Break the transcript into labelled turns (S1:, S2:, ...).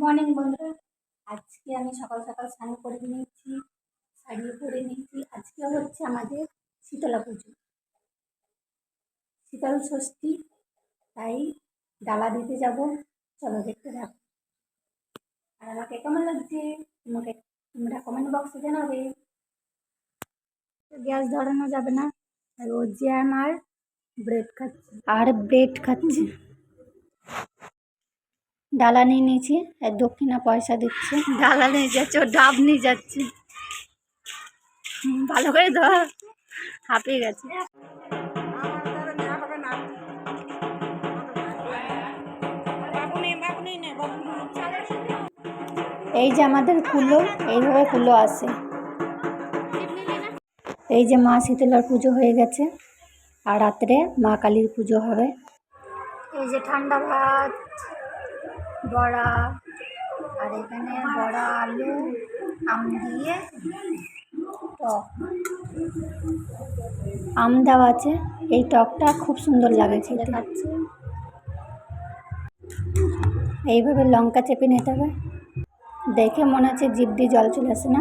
S1: Morning বন্ধুরা, আজকে আমি সকাল সকাল স্নান করে নিয়েছি, শাড়ি পরে নিয়েছি। আজকে হচ্ছে আমাদের শীতলা পুজো, শীতল ষষ্ঠী, তাই ডালা দিতে যাব। চলো দেখতে থাকো। আর আমাকে কেমন লাগছে তোমরা কমেন্ট বক্সে জানাবে। গ্যাস ধরানো যাবে না, আর ও জ্যাম আর ব্রেড খাচ্ছে। ডালা নিয়ে নিয়েছি, আর দক্ষিণা পয়সা দিচ্ছে। ডালা নিয়ে যাচ্ছে, ও ডাব নিয়ে যাচ্ছে। ভালো করে ধর, হাঁপিয়ে গেছে। এই যে আমাদের কুলো, এইভাবে কুলো আসে। এই যে মা শীতলার পুজো হয়ে গেছে, আর রাত্রে মা কালীর পুজো হবে। এই যে ঠান্ডা ভাত, বড়া, আর এখানে বড়া, আলু, আম দিয়ে টক, আম দেওয়া আছে। এই টকটা খুব সুন্দর লাগে খেতে। খাচ্ছে এইভাবে লঙ্কা চেপে নিতে হবে। দেখে মনে হচ্ছে জিভ দিয়ে জল চলে আসে না।